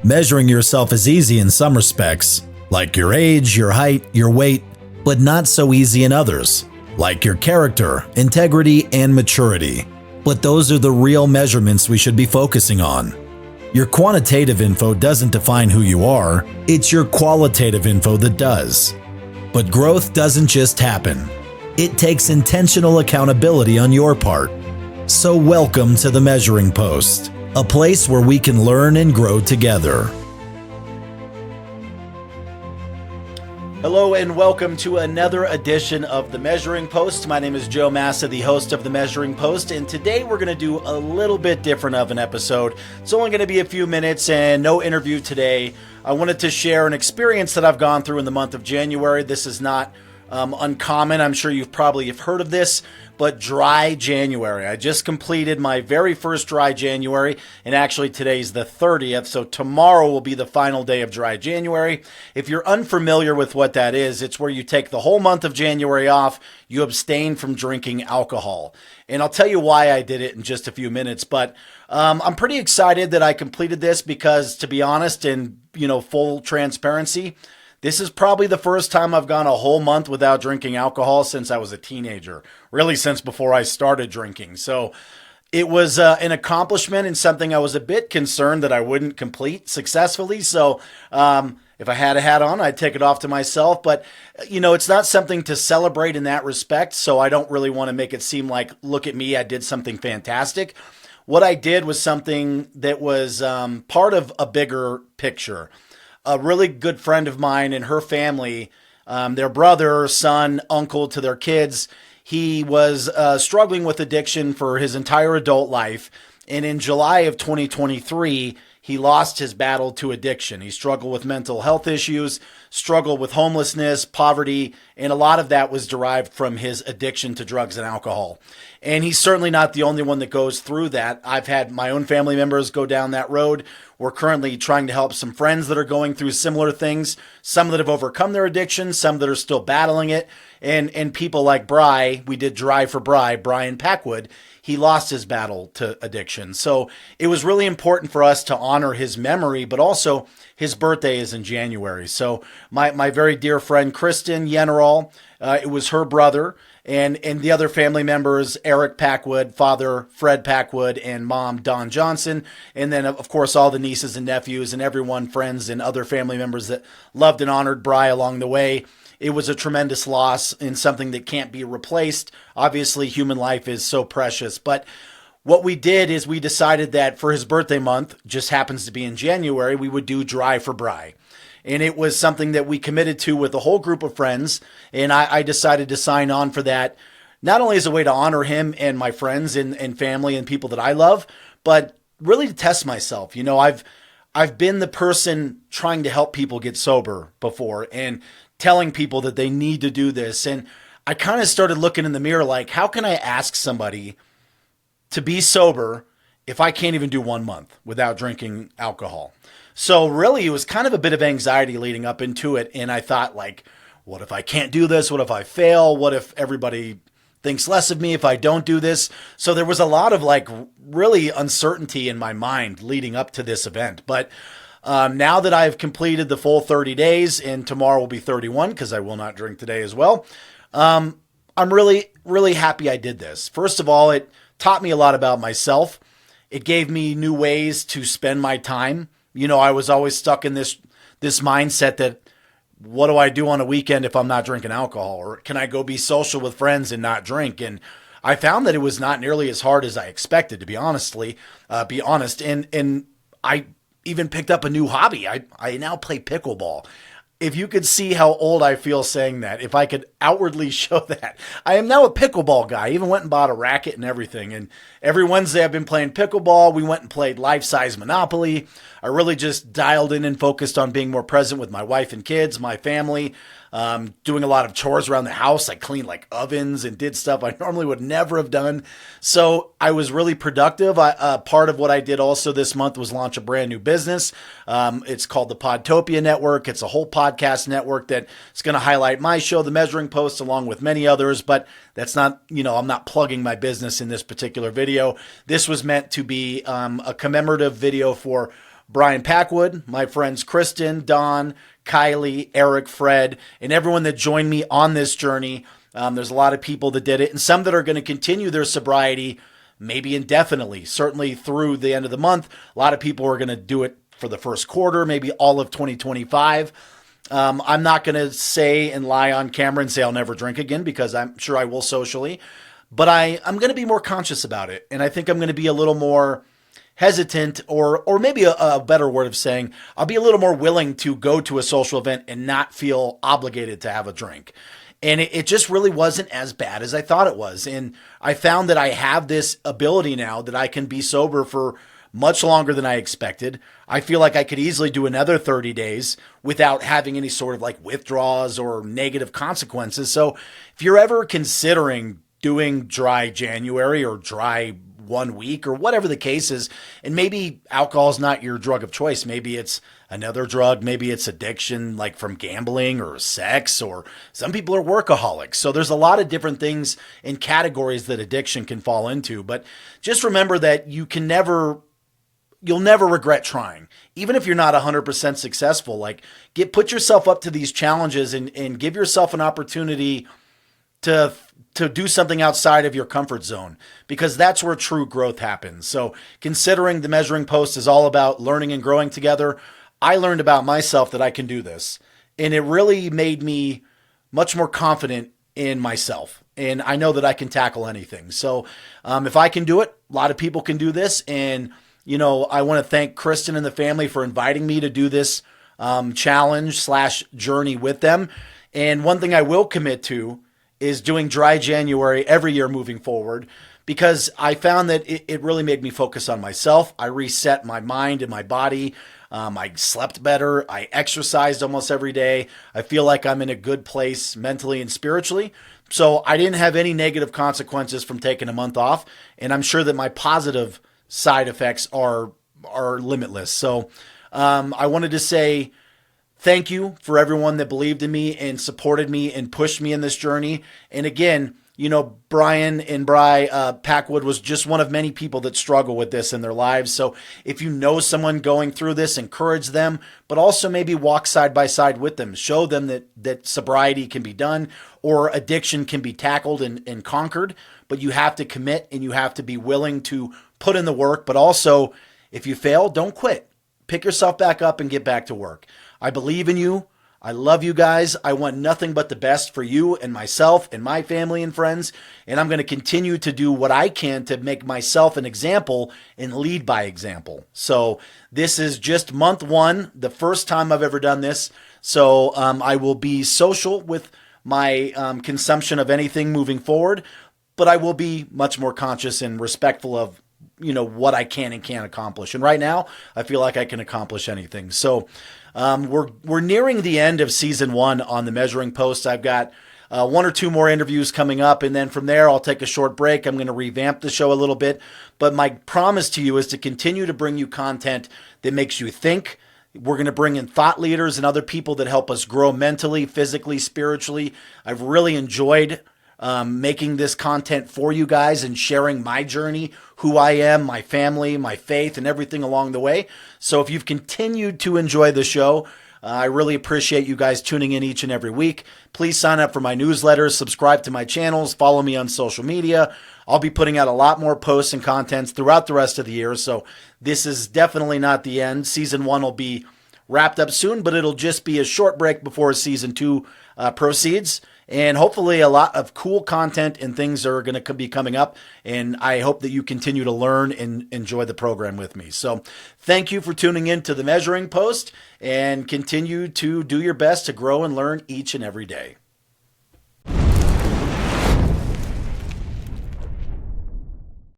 Measuring yourself is easy in some respects, like your age, your height, your weight, but not so easy in others, like your character, integrity, and maturity. But those are the real measurements we should be focusing on. Your quantitative info doesn't define who you are, it's your qualitative info that does. But growth doesn't just happen. It takes intentional accountability on your part. So welcome to the Measuring Post, a place where we can learn and grow together. Hello and welcome to another edition of The Measuring Post. My name is Joe Massa, the host of The Measuring Post, and today we're going to do a little bit different of an episode. It's only going to be a few minutes and no interview today. I wanted to share an experience that I've gone through in the month of January. This is not uncommon. I'm sure you've probably heard of this, but dry January. I just completed my very first dry January, and actually today's the 30th, so tomorrow will be the final day of dry January. If you're unfamiliar with what that is, it's where you take the whole month of January off, you abstain from drinking alcohol. And I'll tell you why I did it in just a few minutes, but I'm pretty excited that I completed this because, to be honest, and full transparency, this is probably the first time I've gone a whole month without drinking alcohol since I was a teenager, really since before I started drinking. So it was an accomplishment and something I was a bit concerned that I wouldn't complete successfully. So if I had a hat on, I'd take it off to myself. But, it's not something to celebrate in that respect. So I don't really want to make it seem like, look at me, I did something fantastic. What I did was something that was part of a bigger picture. A really good friend of mine and her family, their brother, son, uncle to their kids, he was struggling with addiction for his entire adult life. And in July of 2023, he lost his battle to addiction. He struggled with mental health issues, struggled with homelessness, poverty, and a lot of that was derived from his addiction to drugs and alcohol. And he's certainly not the only one that goes through that. I've had my own family members go down that road. We're currently trying to help some friends that are going through similar things, some that have overcome their addiction, some that are still battling it, and people like Bry. We did For Bry, Bryon Packwood. He lost his battle to addiction. So it was really important for us to honor his memory, but also his birthday is in January. So my very dear friend, Kristen Yeneral, it was her brother, and the other family members, Eric Packwood, father Fred Packwood, and mom Dawn Johnson. And then, of course, all the nieces and nephews and everyone, friends and other family members that loved and honored Bry along the way. It was a tremendous loss and something that can't be replaced. Obviously, human life is so precious. But what we did is we decided that for his birthday month, just happens to be in January, we would do For Bry. And it was something that we committed to with a whole group of friends. And I decided to sign on for that, not only as a way to honor him and my friends and family and people that I love, but really to test myself. I've been the person trying to help people get sober before and telling people that they need to do this. And I kind of started looking in the mirror like, how can I ask somebody to be sober if I can't even do 1 month without drinking alcohol? So really, it was kind of a bit of anxiety leading up into it. And I thought, like, what if I can't do this? What if I fail? What if everybody thinks less of me if I don't do this? So there was a lot of really uncertainty in my mind leading up to this event. But now that I've completed the full 30 days and tomorrow will be 31 because I will not drink today as well, I'm really, really happy I did this. First of all, it taught me a lot about myself. It gave me new ways to spend my time. I was always stuck in this mindset that what do I do on a weekend if I'm not drinking alcohol? Or can I go be social with friends and not drink? And I found that it was not nearly as hard as I expected, to be honest. And I even picked up a new hobby. I now play pickleball. If you could see how old I feel saying that, if I could outwardly show that, I am now a pickleball guy. I even went and bought a racket and everything. And every Wednesday I've been playing pickleball. We went and played life-size Monopoly. I really just dialed in and focused on being more present with my wife and kids, my family, doing a lot of chores around the house. I cleaned ovens and did stuff I normally would never have done. So I was really productive. Part of what I did also this month was launch a brand new business. It's called the Podtopia Network. It's a whole podcast network that is going to highlight my show, The Measuring Post, along with many others. But that's not, I'm not plugging my business in this particular video. This was meant to be a commemorative video for Bryon Packwood, my friends Kristen, Don, Kylie, Eric, Fred, and everyone that joined me on this journey. There's a lot of people that did it, and some that are going to continue their sobriety maybe indefinitely, certainly through the end of the month. A lot of people are going to do it for the first quarter, maybe all of 2025. I'm not going to say and lie on camera and say I'll never drink again, because I'm sure I will socially, but I'm going to be more conscious about it. And I think I'm going to be a little more hesitant, or maybe a better word of saying, I'll be a little more willing to go to a social event and not feel obligated to have a drink. And it just really wasn't as bad as I thought it was. And I found that I have this ability now that I can be sober for much longer than I expected. I feel like I could easily do another 30 days without having any sort of like withdrawals or negative consequences. So if you're ever considering doing dry January or dry 1 week or whatever the case is, and maybe alcohol is not your drug of choice, maybe it's another drug, maybe it's addiction like from gambling or sex, or some people are workaholics. So there's a lot of different things and categories that addiction can fall into. But just remember that you'll never regret trying. Even if you're not 100% successful, like put yourself up to these challenges and give yourself an opportunity to do something outside of your comfort zone, because that's where true growth happens. So considering the Measuring Post is all about learning and growing together, I learned about myself that I can do this. And it really made me much more confident in myself. And I know that I can tackle anything. So if I can do it, a lot of people can do this. And, I want to thank Kristen and the family for inviting me to do this challenge/journey with them. And one thing I will commit to is doing dry January every year moving forward, because I found that it really made me focus on myself. I reset my mind and my body. I slept better. I exercised almost every day. I feel like I'm in a good place mentally and spiritually. So I didn't have any negative consequences from taking a month off. And I'm sure that my positive side effects are limitless. So I wanted to say thank you for everyone that believed in me and supported me and pushed me in this journey. And again, Bryon and Bry Packwood was just one of many people that struggle with this in their lives. So if you know someone going through this, encourage them, but also maybe walk side by side with them. Show them that sobriety can be done, or addiction can be tackled and conquered, but you have to commit and you have to be willing to put in the work. But also, if you fail, don't quit. Pick yourself back up and get back to work. I believe in you. I love you guys. I want nothing but the best for you and myself and my family and friends. And I'm going to continue to do what I can to make myself an example and lead by example. So this is just month 1, the first time I've ever done this. So I will be social with my consumption of anything moving forward, but I will be much more conscious and respectful of what I can and can't accomplish. And right now, I feel like I can accomplish anything. So we're nearing the end of season 1 on the Measuring Post. I've got 1 or 2 more interviews coming up, and then from there, I'll take a short break. I'm going to revamp the show a little bit. But my promise to you is to continue to bring you content that makes you think. We're going to bring in thought leaders and other people that help us grow mentally, physically, spiritually. I've really enjoyed making this content for you guys and sharing my journey, who I am, my family, my faith, and everything along the way. So if you've continued to enjoy the show, I really appreciate you guys tuning in each and every week. Please sign up for my newsletters, subscribe to my channels, follow me on social media. I'll be putting out a lot more posts and contents throughout the rest of the year. So this is definitely not the end. Season 1 will be wrapped up soon, but it'll just be a short break before season 2 proceeds. And hopefully a lot of cool content and things are going to be coming up. And I hope that you continue to learn and enjoy the program with me. So thank you for tuning in to the Measuring Post, and continue to do your best to grow and learn each and every day.